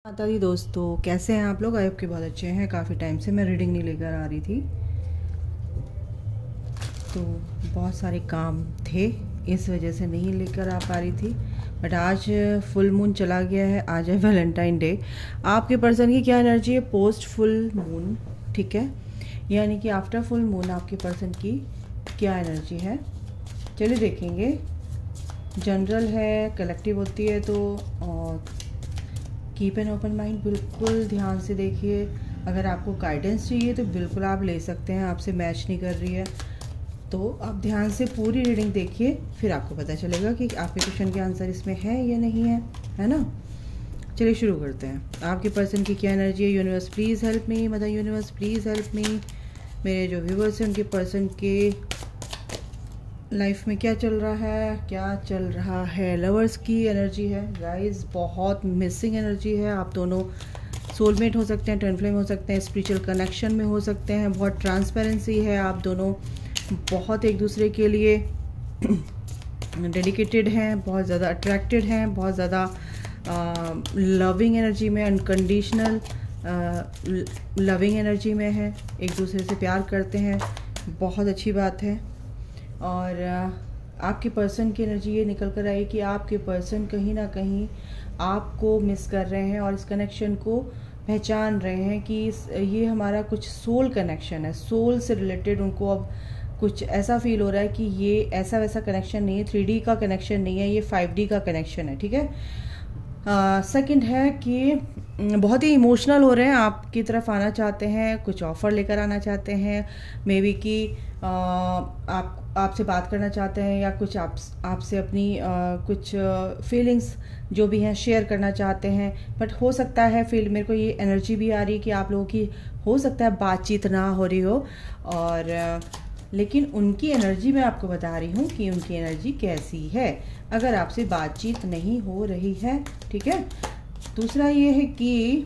माता दी दोस्तों, कैसे हैं आप लोग? आई होप के बहुत अच्छे हैं। काफ़ी टाइम से मैं रीडिंग नहीं लेकर आ रही थी, तो बहुत सारे काम थे, इस वजह से नहीं लेकर आ पा रही थी। बट आज फुल मून चला गया है, आज है वैलेंटाइन डे। आपके पर्सन की क्या एनर्जी है पोस्ट फुल मून? ठीक है, यानी कि आफ्टर फुल मून आपके पर्सन की क्या एनर्जी है, चलिए देखेंगे। जनरल है, कलेक्टिव होती है, तो कीप एन ओपन माइंड, बिल्कुल ध्यान से देखिए। अगर आपको गाइडेंस चाहिए तो बिल्कुल आप ले सकते हैं। आपसे मैच नहीं कर रही है तो आप ध्यान से पूरी रीडिंग देखिए, फिर आपको पता चलेगा कि आपके क्वेश्चन के आंसर इसमें है या नहीं है ना। चलिए शुरू करते हैं। आपके पर्सन की क्या एनर्जी है? Universe please help me, mother universe please help me. मेरे जो व्यूवर्स हैं उनके पर्सन के लाइफ में क्या चल रहा है? लवर्स की एनर्जी है गाइस, बहुत मिसिंग एनर्जी है। आप दोनों सोलमेट हो सकते हैं, ट्विन फ्लेम हो सकते हैं, स्पिरिचुअल कनेक्शन में हो सकते हैं। बहुत ट्रांसपेरेंसी है, आप दोनों बहुत एक दूसरे के लिए डेडिकेटेड हैं, बहुत ज़्यादा अट्रैक्टेड हैं, बहुत ज़्यादा लविंग एनर्जी में, अनकंडीशनल लविंग एनर्जी में है, एक दूसरे से प्यार करते हैं, बहुत अच्छी बात है। और आपके पर्सन की एनर्जी ये निकल कर आई कि आपके पर्सन कहीं ना कहीं आपको मिस कर रहे हैं और इस कनेक्शन को पहचान रहे हैं कि ये हमारा कुछ सोल कनेक्शन है, सोल से रिलेटेड। उनको अब कुछ ऐसा फील हो रहा है कि ये ऐसा वैसा कनेक्शन नहीं है, 3D का कनेक्शन नहीं है, ये 5D का कनेक्शन है। ठीक है। सेकंड है कि बहुत ही इमोशनल हो रहे हैं, आपकी तरफ आना चाहते हैं, कुछ ऑफ़र लेकर आना चाहते हैं, मे बी कि आपसे बात करना चाहते हैं या कुछ आपसे अपनी कुछ फीलिंग्स जो भी हैं शेयर करना चाहते हैं। बट हो सकता है मेरे को ये एनर्जी भी आ रही है कि आप लोगों की हो सकता है बातचीत ना हो रही हो, और लेकिन उनकी एनर्जी मैं आपको बता रही हूँ कि उनकी एनर्जी कैसी है अगर आपसे बातचीत नहीं हो रही है। ठीक है। दूसरा ये है कि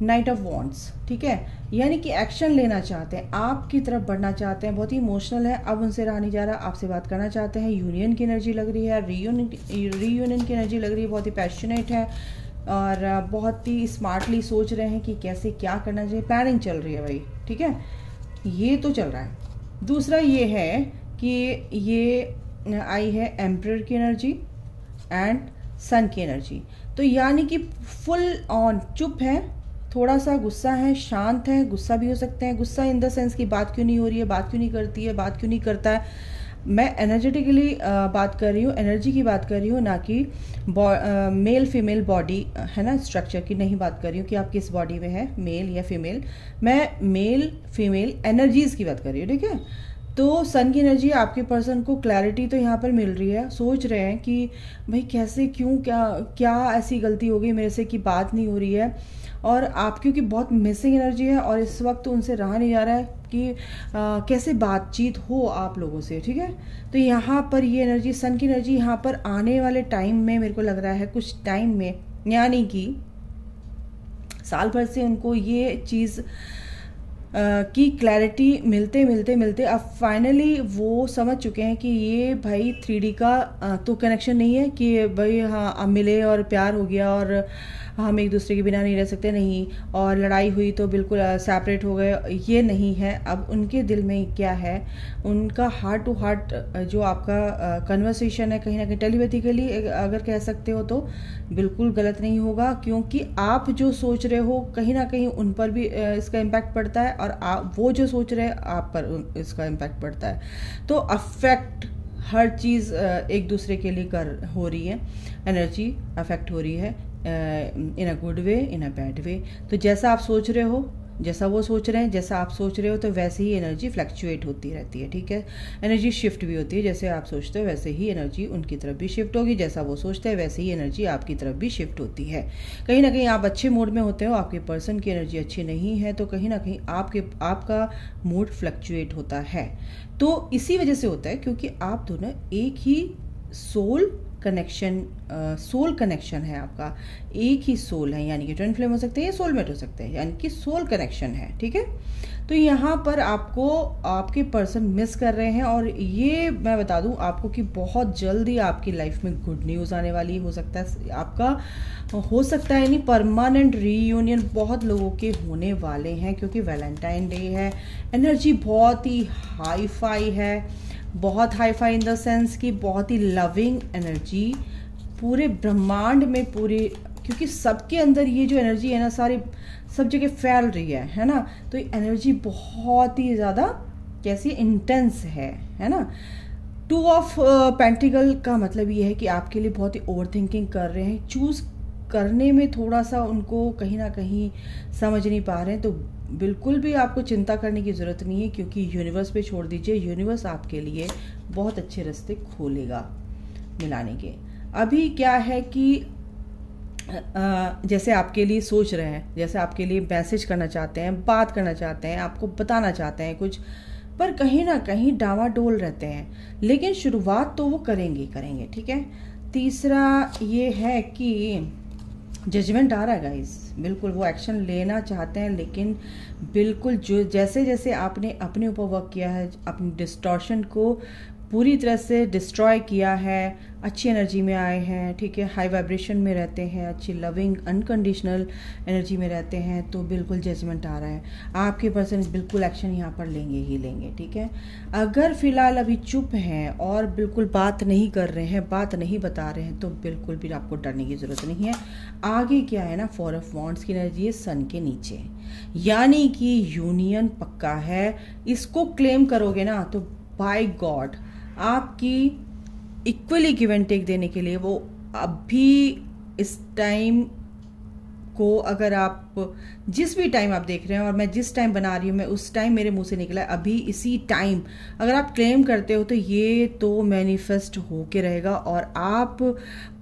नाइट ऑफ वॉन्ड्स, ठीक है, यानी कि एक्शन लेना चाहते हैं, आपकी तरफ बढ़ना चाहते हैं, बहुत ही इमोशनल है, अब उनसे रहा नहीं जा रहा, आपसे बात करना चाहते हैं। यूनियन की एनर्जी लग रही है, रीयूनियन की एनर्जी लग रही है, बहुत ही पैशनेट है और बहुत ही स्मार्टली सोच रहे हैं कि कैसे क्या करना चाहिए, प्लानिंग चल रही है भाई। ठीक है, ये तो चल रहा है। दूसरा ये है कि ये आई है एम्परर की एनर्जी एंड सन की एनर्जी, तो यानी कि फुल ऑन चुप है, थोड़ा सा गुस्सा है, शांत है, गुस्सा भी हो सकते हैं। गुस्सा इन द सेंस की बात क्यों नहीं हो रही है, बात क्यों नहीं करती है, बात क्यों नहीं करता है। मैं एनर्जेटिकली बात कर रही हूँ, एनर्जी की बात कर रही हूँ, ना कि मेल फीमेल बॉडी है ना स्ट्रक्चर की नहीं बात कर रही हूँ कि आप किस बॉडी में है, मेल या फीमेल। मैं मेल फीमेल एनर्जीज की बात कर रही हूँ। ठीक है, तो सन की एनर्जी आपके पर्सन को क्लैरिटी तो यहाँ पर मिल रही है, सोच रहे हैं कि भाई कैसे, क्यों, क्या ऐसी गलती हो गई मेरे से कि बात नहीं हो रही है, और आप क्योंकि बहुत मिसिंग एनर्जी है और इस वक्त उनसे रहा नहीं जा रहा है कि कैसे बातचीत हो आप लोगों से। ठीक है, तो यहाँ पर ये एनर्जी, सन की एनर्जी यहाँ पर आने वाले टाइम में मेरे को लग रहा है, कुछ टाइम में, यानी कि साल भर से उनको ये चीज़ की क्लैरिटी मिलते मिलते अब फाइनली वो समझ चुके हैं कि ये भाई 3D का तो कनेक्शन नहीं है कि भाई हाँ अब मिले और प्यार हो गया और हम एक दूसरे के बिना नहीं रह सकते, नहीं, और लड़ाई हुई तो बिल्कुल सेपरेट हो गए, ये नहीं है। अब उनके दिल में क्या है, उनका हार्ट टू हार्ट जो आपका कन्वर्सेशन है, कहीं ना कहीं टेलीपैथिकली अगर कह सकते हो तो बिल्कुल गलत नहीं होगा, क्योंकि आप जो सोच रहे हो कहीं ना कहीं उन पर भी इसका इम्पैक्ट पड़ता है और वो जो सोच रहे हैं आप पर इसका इम्पैक्ट पड़ता है। तो अफेक्ट हर चीज़ एक दूसरे के लिए हो रही है, एनर्जी अफेक्ट हो रही है इन a good way, in a bad way. तो जैसा आप सोच रहे हो, जैसा वो सोच रहे हैं, जैसा आप सोच रहे हो, तो वैसे ही एनर्जी फ्लक्चुएट होती रहती है। ठीक है, एनर्जी शिफ्ट भी होती है, जैसे आप सोचते हो वैसे ही एनर्जी उनकी तरफ भी शिफ्ट होगी, जैसा वो सोचते हैं वैसे ही एनर्जी आपकी तरफ भी शिफ्ट होती है। कहीं ना कहीं आप अच्छे मूड में होते हो, आपके पर्सन की एनर्जी अच्छी नहीं है, तो कहीं ना कहीं आपका मूड फ्लक्चुएट होता है। तो इसी वजह से होता है क्योंकि आप दोनों एक ही सोल कनेक्शन है, आपका एक ही सोल है, यानी कि ट्विन फ्लेम हो सकते हैं या सोलमेट हो सकते हैं, यानी कि सोल कनेक्शन है। ठीक है, तो यहाँ पर आपको आपके पर्सन मिस कर रहे हैं, और ये मैं बता दूँ आपको कि बहुत जल्दी आपकी लाइफ में गुड न्यूज़ आने वाली हो सकता है, आपका हो सकता है नहीं परमानेंट रीयूनियन बहुत लोगों के होने वाले हैं, क्योंकि वैलेंटाइन डे है। एनर्जी बहुत ही हाई फाई है, बहुत hi fi in the sense कि बहुत ही लविंग एनर्जी पूरे ब्रह्मांड में, पूरे, क्योंकि सबके अंदर ये जो एनर्जी है ना सारी सब जगह फैल रही है ना, तो ये एनर्जी बहुत ही ज़्यादा कैसी इंटेंस है ना। 2 ऑफ पेंटिकल का मतलब ये है कि आपके लिए बहुत ही ओवर थिंकिंग कर रहे हैं, चूज़ करने में थोड़ा सा उनको कहीं ना कहीं समझ नहीं पा रहे हैं, तो बिल्कुल भी आपको चिंता करने की ज़रूरत नहीं है, क्योंकि यूनिवर्स पे छोड़ दीजिए, यूनिवर्स आपके लिए बहुत अच्छे रास्ते खोलेगा मिलाने के। अभी क्या है कि जैसे आपके लिए सोच रहे हैं, जैसे आपके लिए मैसेज करना चाहते हैं, बात करना चाहते हैं, आपको बताना चाहते हैं कुछ, पर कहीं ना कहीं डावाडोल रहते हैं, लेकिन शुरुआत तो वो करेंगे, ठीक है। तीसरा ये है कि जजमेंट आ रहा है गाइस, बिल्कुल वो एक्शन लेना चाहते हैं, लेकिन बिल्कुल जो जैसे जैसे आपने अपने ऊपर वर्क किया है, अपनी डिस्टॉर्शन को पूरी तरह से डिस्ट्रॉय किया है, अच्छी एनर्जी में आए हैं, ठीक है, हाई वाइब्रेशन में रहते हैं, अच्छी लविंग अनकंडीशनल एनर्जी में रहते हैं, तो बिल्कुल जजमेंट आ रहा है, आपके पर्सन बिल्कुल एक्शन यहाँ पर लेंगे ही लेंगे, ठीक है। अगर फिलहाल अभी चुप हैं और बिल्कुल बात नहीं कर रहे हैं, बात नहीं बता रहे हैं, तो बिल्कुल भी आपको डरने की ज़रूरत नहीं है। आगे क्या है ना, 4 ऑफ वॉन्ड्स की एनर्जी है सन के नीचे, यानी कि यूनियन पक्का है। इसको क्लेम करोगे ना तो बाय गॉड आपकी इक्वली गिव एंड टेक देने के लिए वो अभी इस टाइम को, अगर आप जिस भी टाइम आप देख रहे हैं और मैं जिस टाइम बना रही हूँ, मैं उस टाइम मेरे मुंह से निकला है अभी इसी टाइम, अगर आप क्लेम करते हो तो ये तो मैनिफेस्ट होके रहेगा, और आप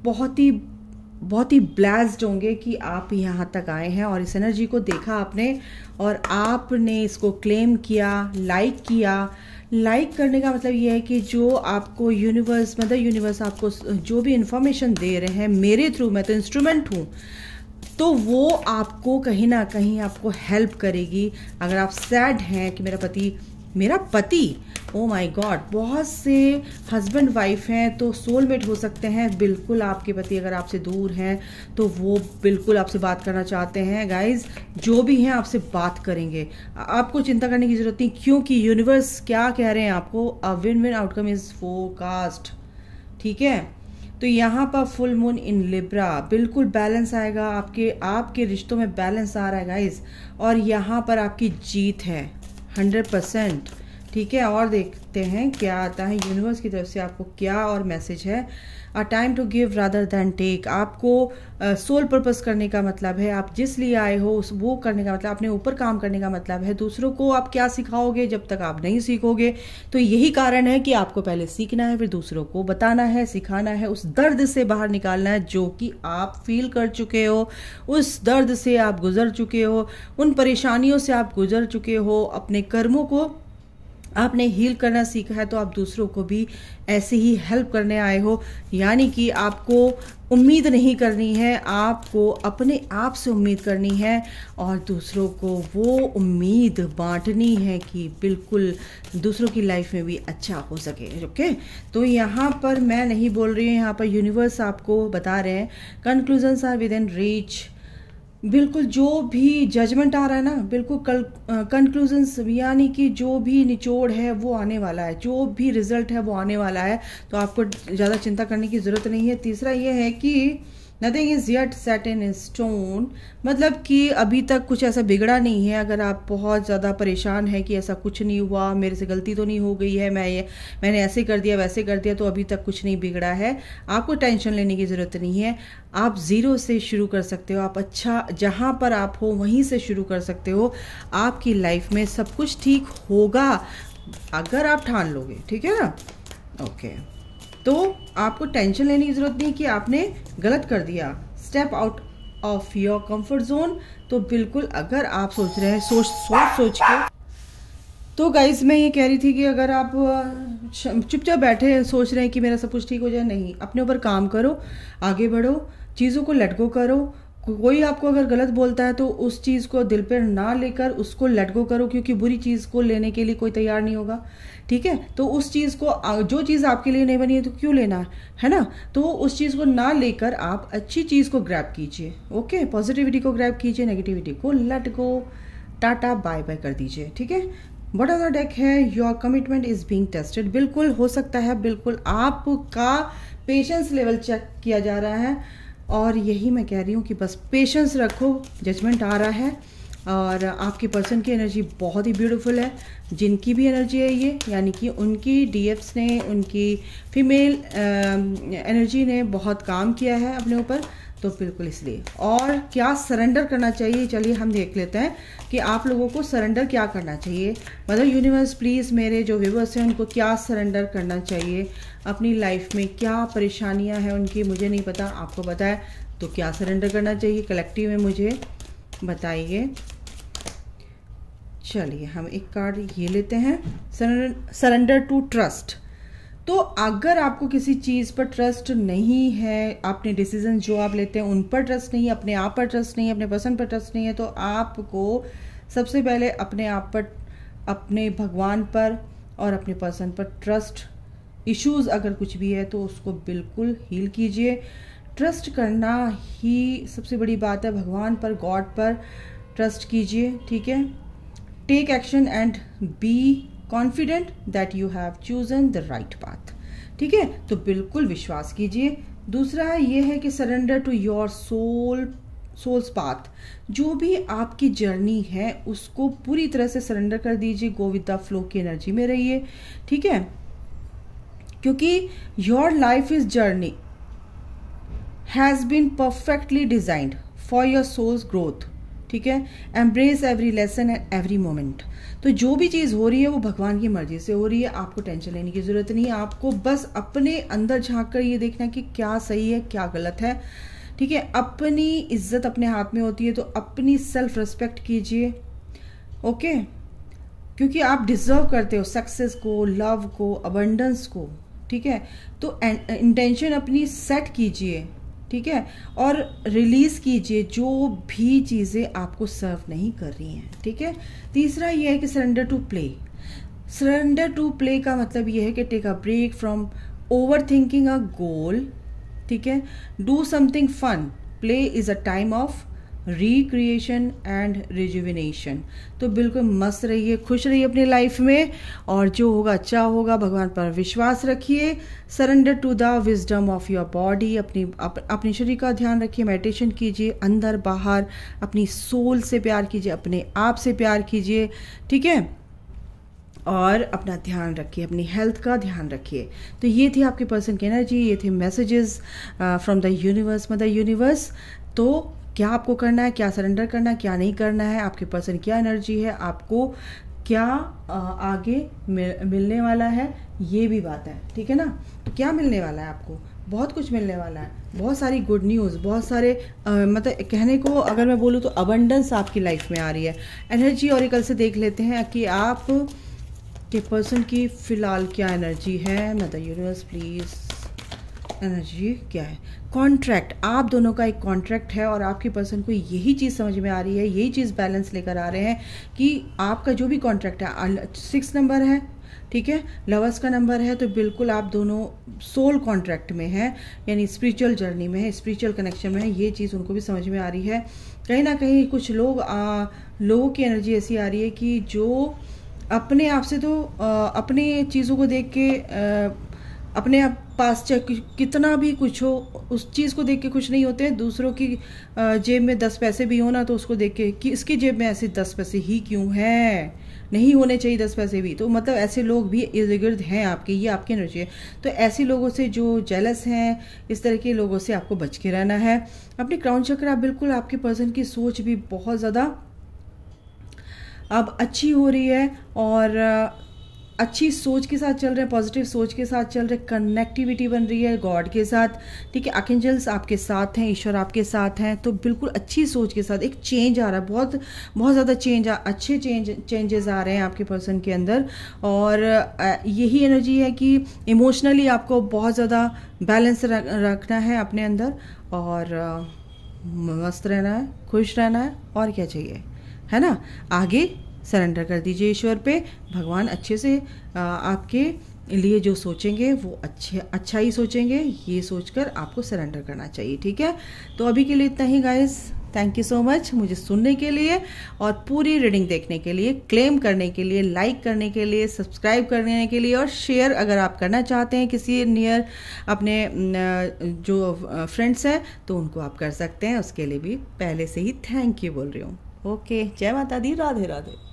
बहुत ही ब्लेस्ड होंगे कि आप यहाँ तक आए हैं और इस एनर्जी को देखा आपने, और आपने इसको क्लेम किया, लाइक किया। लाइक करने का मतलब ये है कि जो आपको यूनिवर्स, मदर यूनिवर्स आपको जो भी इंफॉर्मेशन दे रहे हैं मेरे थ्रू, मैं तो इंस्ट्रूमेंट हूँ, तो वो आपको कहीं ना कहीं आपको हेल्प करेगी। अगर आप सैड हैं कि मेरा पति ओ माय गॉड, बहुत से हस्बैंड वाइफ हैं तो सोलमेट हो सकते हैं, बिल्कुल आपके पति अगर आपसे दूर हैं तो वो बिल्कुल आपसे बात करना चाहते हैं। गाइज जो भी हैं आपसे बात करेंगे, आपको चिंता करने की ज़रूरत नहीं, क्योंकि यूनिवर्स क्या कह रहे हैं आपको, a win win outcome is forecast, ठीक है। तो यहाँ पर फुल मून इन लिब्रा, बिल्कुल बैलेंस आएगा, आपके रिश्तों में बैलेंस आ रहा है गाइज, और यहाँ पर आपकी जीत है 100%, ठीक है। और देखते हैं क्या आता है यूनिवर्स की तरफ से, आपको क्या और मैसेज है। A time to give rather than take, आपको सोल पर्पस करने का मतलब है, आप जिस लिए आए हो वो करने का मतलब, अपने ऊपर काम करने का मतलब है। दूसरों को आप क्या सिखाओगे जब तक आप नहीं सीखोगे, तो यही कारण है कि आपको पहले सीखना है, फिर दूसरों को बताना है, सिखाना है, उस दर्द से बाहर निकालना है जो कि आप फील कर चुके हो, उस दर्द से आप गुजर चुके हो, उन परेशानियों से आप गुजर चुके हो, अपने कर्मों को आपने हील करना सीखा है, तो आप दूसरों को भी ऐसे ही हेल्प करने आए हो। यानी कि आपको उम्मीद नहीं करनी है, आपको अपने आप से उम्मीद करनी है और दूसरों को वो उम्मीद बांटनी है कि बिल्कुल दूसरों की लाइफ में भी अच्छा हो सके, ओके। तो यहाँ पर मैं नहीं बोल रही हूँ, यहाँ पर यूनिवर्स आपको बता रहे हैं conclusions are within reach, बिल्कुल जो भी जजमेंट आ रहा है ना, बिल्कुल कंक्लूजन्स, यानी कि जो भी निचोड़ है वो आने वाला है, जो भी रिजल्ट है वो आने वाला है, तो आपको ज़्यादा चिंता करने की ज़रूरत नहीं है। तीसरा ये है कि nothing is yet set in stone, मतलब कि अभी तक कुछ ऐसा बिगड़ा नहीं है। अगर आप बहुत ज़्यादा परेशान हैं कि ऐसा कुछ नहीं हुआ, मेरे से गलती तो नहीं हो गई है, मैंने ऐसे कर दिया वैसे कर दिया, तो अभी तक कुछ नहीं बिगड़ा है, आपको टेंशन लेने की ज़रूरत नहीं है। आप ज़ीरो से शुरू कर सकते हो, आप अच्छा जहाँ पर आप हो वहीं से शुरू कर सकते हो। आपकी लाइफ में सब कुछ ठीक होगा अगर आप ठान लोगे, ठीक है ना, ओके। तो आपको टेंशन लेने की ज़रूरत नहीं कि आपने गलत कर दिया, step out of your comfort zone. तो बिल्कुल अगर आप सोच रहे हैं सोच के, तो गाइज मैं ये कह रही थी कि अगर आप चुपचाप बैठे सोच रहे हैं कि मेरा सब कुछ ठीक हो जाए, नहीं, अपने ऊपर काम करो, आगे बढ़ो, चीज़ों को लेट गो करो, कोई आपको अगर गलत बोलता है तो उस चीज़ को दिल पर ना लेकर उसको लेट गो करो, क्योंकि बुरी चीज़ को लेने के लिए कोई तैयार नहीं होगा, ठीक है। तो उस चीज़ को, जो चीज़ आपके लिए नहीं बनी है तो क्यों लेना है ना। तो उस चीज़ को ना लेकर आप अच्छी चीज़ को ग्रैब कीजिए, ओके। पॉजिटिविटी को ग्रैब कीजिए, नेगेटिविटी को let go, tata bye bye कर दीजिए, ठीक है। व्हाट अदर डेक है, your commitment is being tested. बिल्कुल हो सकता है, बिल्कुल आपका पेशेंस लेवल चेक किया जा रहा है, और यही मैं कह रही हूँ कि बस पेशेंस रखो, जजमेंट आ रहा है। और आपके पर्सन की एनर्जी बहुत ही ब्यूटीफुल है, जिनकी भी एनर्जी है ये, यानी कि उनकी डीएफ्स ने, उनकी फीमेल एनर्जी ने बहुत काम किया है अपने ऊपर, तो बिल्कुल इसलिए। और क्या सरेंडर करना चाहिए, चलिए हम देख लेते हैं कि आप लोगों को सरेंडर क्या करना चाहिए। मदर यूनिवर्स प्लीज़ मेरे जो व्यूअर्स हैं उनको क्या सरेंडर करना चाहिए अपनी लाइफ में, क्या परेशानियां हैं उनकी, मुझे नहीं पता, आपको पता है, तो क्या सरेंडर करना चाहिए कलेक्टिव में मुझे बताइए। चलिए हम एक कार्ड ये लेते हैं, सरेंडर टू ट्रस्ट। तो अगर आपको किसी चीज़ पर ट्रस्ट नहीं है, अपने डिसीजन जो आप लेते हैं उन पर ट्रस्ट नहीं है, अपने आप पर ट्रस्ट नहीं है, अपने पर्सन पर ट्रस्ट नहीं है, तो आपको सबसे पहले अपने आप पर, अपने भगवान पर और अपने पर्सन पर ट्रस्ट इश्यूज अगर कुछ भी है तो उसको बिल्कुल हील कीजिए। ट्रस्ट करना ही सबसे बड़ी बात है, भगवान पर, गॉड पर ट्रस्ट कीजिए, ठीक है। Take action and be confident that you have chosen the right path, ठीक है। तो बिल्कुल विश्वास कीजिए। दूसरा ये है कि surrender to your soul's path. जो भी आपकी जर्नी है उसको पूरी तरह से सरेंडर कर दीजिए, गो विद द फ्लो की एनर्जी में रहिए, ठीक है। क्योंकि your life is journey has been perfectly designed for your soul's growth, ठीक है। Embrace every lesson and every moment. तो जो भी चीज़ हो रही है वो भगवान की मर्जी से हो रही है, आपको टेंशन लेने की ज़रूरत नहीं है। आपको बस अपने अंदर झांक कर ये देखना कि क्या सही है क्या गलत है, ठीक है। अपनी इज्जत अपने हाथ में होती है, तो अपनी सेल्फ रिस्पेक्ट कीजिए, ओके। क्योंकि आप डिजर्व करते हो सक्सेस को, लव को, अबंडेंस को, ठीक है। तो इंटेंशन अपनी सेट कीजिए, ठीक है, और रिलीज कीजिए जो भी चीज़ें आपको सर्व नहीं कर रही हैं, ठीक है। तीसरा ये है कि surrender to play. Surrender to play का मतलब ये है कि take a break from overthinking a goal, ठीक है। Do something fun. Play is a time of recreation and rejuvenation. तो बिल्कुल मस्त रहिए, खुश रहिए अपनी लाइफ में, और जो होगा अच्छा होगा, भगवान पर विश्वास रखिए। Surrender to the wisdom of your body. अपने शरीर का ध्यान रखिए, मेडिटेशन कीजिए, अंदर बाहर अपनी सोल से प्यार कीजिए, अपने आप से प्यार कीजिए, ठीक है। और अपना ध्यान रखिए, अपनी हेल्थ का ध्यान रखिए। तो ये थी आपके पर्सन की एनर्जी, ये थे messages from the universe, mother universe. तो क्या आपको करना है, क्या सरेंडर करना है, क्या नहीं करना है, आपके पर्सन क्या एनर्जी है, आपको क्या आगे मिलने वाला है, ये भी बात है, ठीक है ना। तो क्या मिलने वाला है आपको, बहुत कुछ मिलने वाला है, बहुत सारी गुड न्यूज़, बहुत सारे मतलब कहने को अगर मैं बोलूँ तो अबंडेंस आपकी लाइफ में आ रही है। एनर्जी ऑरिकल से देख लेते हैं कि आप के पर्सन की फ़िलहाल क्या एनर्जी है। मदर यूनिवर्स प्लीज़ एनर्जी क्या है। कॉन्ट्रैक्ट, आप दोनों का एक कॉन्ट्रैक्ट है और आपके पर्सन को यही चीज़ समझ में आ रही है, यही चीज़ बैलेंस लेकर आ रहे हैं कि आपका जो भी कॉन्ट्रैक्ट है, 6 नंबर है, ठीक है, लवर्स का नंबर है, तो बिल्कुल आप दोनों सोल कॉन्ट्रैक्ट में हैं, यानी स्पिरिचुअल जर्नी में है, स्पिरिचुअल कनेक्शन में है। ये चीज़ उनको भी समझ में आ रही है। कहीं ना कहीं कुछ लोगों की एनर्जी ऐसी आ रही है कि जो अपने आप से तो अपने चीज़ों को देख के अपने आप पास चाहे कितना भी कुछ हो उस चीज़ को देख के खुश नहीं होते हैं। दूसरों की जेब में 10 पैसे भी हो ना तो उसको देख के कि इसकी जेब में ऐसे 10 पैसे ही क्यों हैं, नहीं होने चाहिए 10 पैसे भी। तो मतलब ऐसे लोग भी इर्द गिर्द हैं आपके, ये आपकी एनर्जी है। तो ऐसे लोगों से जो जेलस हैं, इस तरह के लोगों से आपको बच के रहना है। अपनी क्राउन चक्र बिल्कुल, आपके पर्सन की सोच भी बहुत ज़्यादा अब अच्छी हो रही है और अच्छी सोच के साथ चल रहे हैं, पॉजिटिव सोच के साथ चल रहे हैं, कनेक्टिविटी बन रही है गॉड के साथ, ठीक है। आर्कएंजल्स आपके साथ हैं, ईश्वर आपके साथ हैं, तो बिल्कुल अच्छी सोच के साथ एक चेंज आ रहा है, बहुत बहुत ज़्यादा अच्छे चेंजेस आ रहे हैं आपके पर्सन के अंदर। और यही एनर्जी है कि इमोशनली आपको बहुत ज़्यादा बैलेंस रखना है अपने अंदर। और मस्त रहना है, खुश रहना है, और क्या चाहिए, है ना। आगे सरेंडर कर दीजिए ईश्वर पे। भगवान अच्छे से आपके लिए जो सोचेंगे वो अच्छा ही सोचेंगे, ये सोचकर आपको सरेंडर करना चाहिए, ठीक है। तो अभी के लिए इतना ही guys. Thank you so much मुझे सुनने के लिए और पूरी रीडिंग देखने के लिए, क्लेम करने के लिए, लाइक करने के लिए, सब्सक्राइब करने के लिए, और शेयर अगर आप करना चाहते हैं किसी नियर अपने जो फ्रेंड्स हैं तो उनको आप कर सकते हैं। उसके लिए भी पहले से ही थैंक यू बोल रही हूँ। ओके, जय माता दी, राधे राधे।